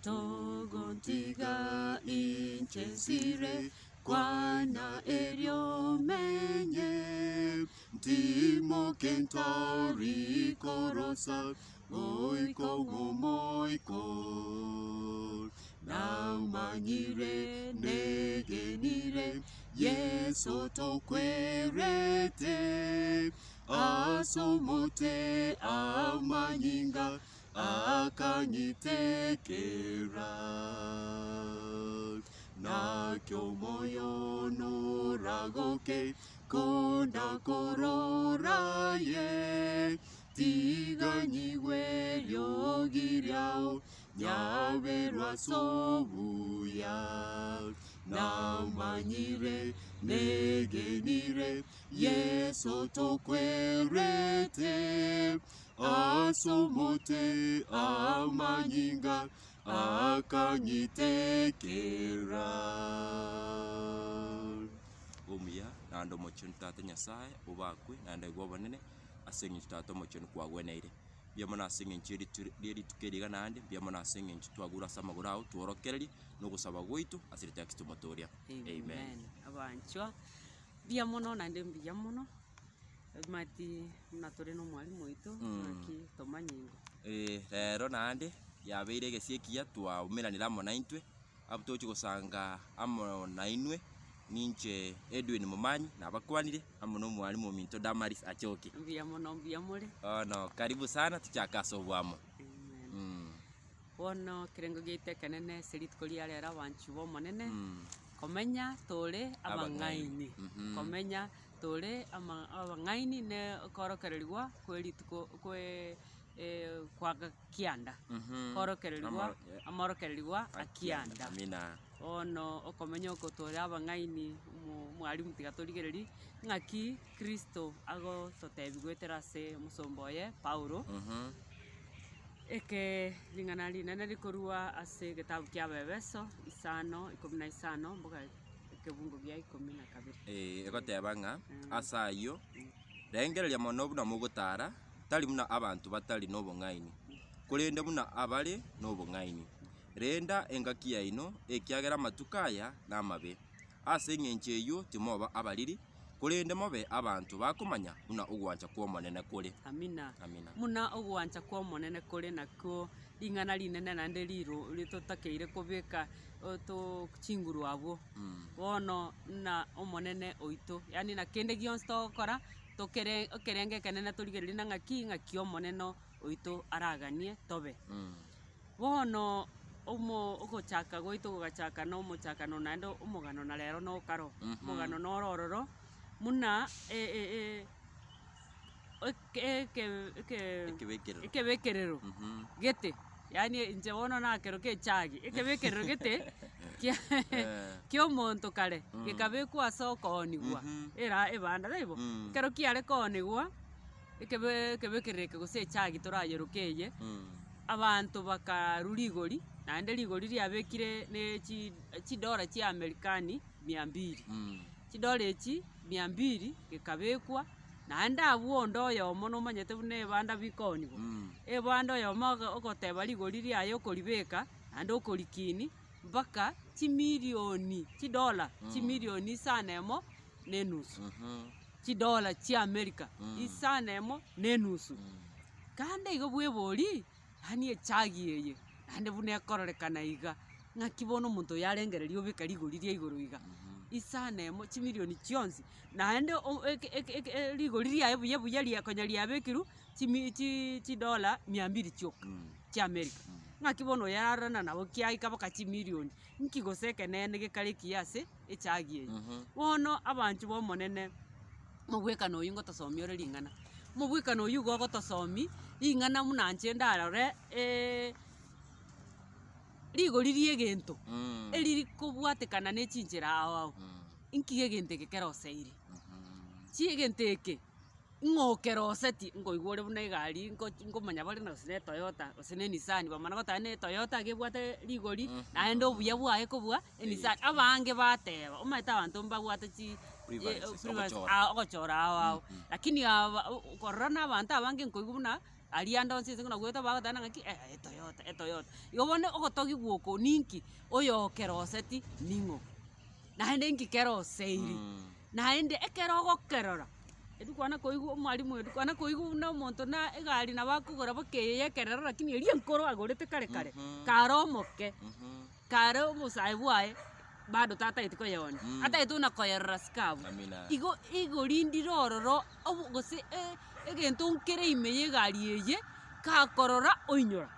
togontiga inchesire kwana elio menye timo kentori korosa oiko gomoiko na umanyire negenire yeso tokwerete asomote amanyinga akanyitekera nakyo moyo noragoke konda kororaye tiganyiwe lyogiriao nyaberwa sobuya namanyire negenire yeso tokwerete asomote amanyinga akanyitekera omuya nando mochoni tate nyasaye ubakwe nande gobonene asengi tate mochoni kwagweneire biamona asengi nchiri riri tukeriga nande biamona asengi ntwagura samagura au tuorokereri no gusaba gwitu asirite kitumotoria amen abanchwa biamono nande biamono mati natore no mwalimu witu aki tomanyingo rero nande yabeire gesiekia twa umiranira mo naintwe abutochi gusanga amo nainwe ninche Edwin Mumanyi na bakwanire amo no mwalimu Minto Damaris Achoki biamore no karibu sana tuchakasobwamo bono kirengo gite kanene serit koliare ra banchu bo monene komenya tole abangaini komenya tole abangaini ne korokererwa kwelituko kwe kwaga kianda korokererwa amorokererwa akianda amina ono okomenya okotore abangaini mwalimu tigatorigereri ngaki Kristo ago totebigwetera se musomboye Paulo eke lingana linene likorua ase gitabu kia Befeso 5:15 mboga ekebungo bya 12 egotebanga asayo rengereria mono buna mugutara tali muna abantu batali nobongaini kurende muna abali nobongaini renda engakia ino ekiagera matukaya namabe ase ngencheyo timoba abaliri kurende mobe abantu bakumanya muna ogwancha kwa monene kure amina muna ogwancha kwa monene kure nako lingana linene nande liro litotakeire kubeka to chinguru abo bono na omonene oito yani na kende gionsto kora tokerenge kanene torigereri na ngaki omoneno oito araganie tobe bono omo ogochaka goito gogachaka no mochaka no nando omogano na lero no karo mogano no rororo muna ekebekerero gete yani nje bono na kero ke chagi ekebekerero gete kio monto kare gekabekwa soko nigwa era ebanda daibo kero kiare konigwa ekebekereke gose chagi torayerokeye abantu bakarurigori nande rigori ryabekire ne chidora chi Amerikani 200 chidora echi 200 gekabekwa nande abuondo yo mono manyete bune banda bikonigo ebanda yo maga okoteba rigori ryayo koribeka nande okorikini mpaka chimilioni chidola chimilioni isanemo nenusu chidola chi Amerika isanemo nenusu kande igo bwebori hani echagi yeye nande bune kororekana iga ngakibono muntu yarengererio bikarigori ria iguru iga isanemo chimilioni chionsi nande rigori ria buya ria konya ria bekiru chidola 200 choka chi Amerika ngakibono yararana nabo kiaika baka chimilioni nkigoseke nene gekari kiase echagi yeye bono abantu bo monene mubwekano uyu ngotosomiore lingana mubwekano uyu gogotosomi ingana munanje ndarore rigori riegento eriri kubwatekana ne chinjira awo inkige gente kekeroseire chiegenteke ngokeroseti ngoigore buna igari ngomanya bari na sine Toyota sine Nissan bamana gotane Toyota gebwate rigori naende obuya bwae kobwa Nissan abange bateba omaita abantu mbabwate chi ogochora awo lakini korona abantu abange nkoigubuna arianda onse ngona gweta bagatana ngaki Toyota igo bone ogotogi gwoko ninki oyo keroseti ningo naende nki keroseiri naende ekero ogokerora edukwana koigu mwalimu edukwana koigu na omonto na egari na bakugora bakeye kerera lakini eri enkoro agorete kare karo moke karo omosae bwae bado tata itiko yoni ata ituna koyerra skabu igo rindiro ororo gose egento nkere imeye gari eye kakorora oinyora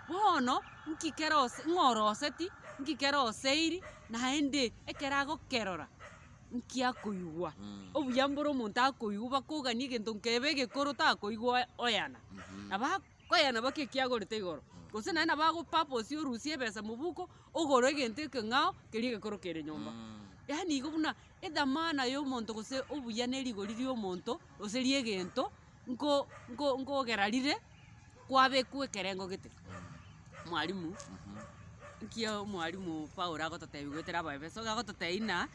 bono nkikerose ngoroseti nkikeroseiri naende ekerago kerora nkiakoigwa obuyamboro omonto akoigwa bakogani egento nkebe gekoro takoigwa oyana nabakoyana bakekiagorete igoro gose naende bagopaposi orusia ebesa mobuko ogoro egento ekeng'ao keri egekoro kere nyomba yaani igo buna edamana ya omonto gose obuya na erigori ria omonto gose ria egento nkogera kwabekwa ekerengo gete mwalimu nkia mwalimu Paul agototebi gwetera abaebesa agototeina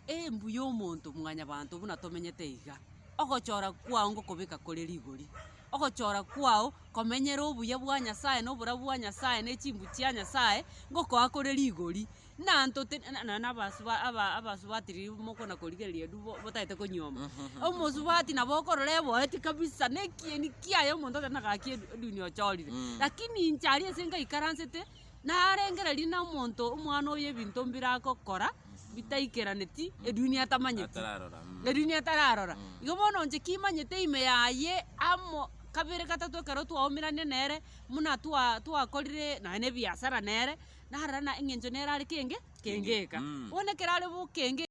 embuya omonto mwanya banto buna tomenyete iga ogochora kwao ngokobeka kore rigori ogochora kwao komenyera obuya bwa Nyasaye na obura bwa Nyasaye na echimbu chia Nyasaye ngokoa kore rigori nanto na abasubatiri mokona korigereria ndu botaete konyoma omosubati nabo okorora eboeti kabisa nekieni kiaye omonto tena gaki eduni ochorire lakini nchari ase ngaikaransete narengereri na omonto omwana oyo ebinto mbirakokora bitaikeraneti eduni atamanyete eduni atararora igo bono nche kimanyete ime yaye amo kabere gatatu ekero twaomirane nere muna twakorire naene biasara nere narara na eng'encho nere are kengeka one kerare bokenge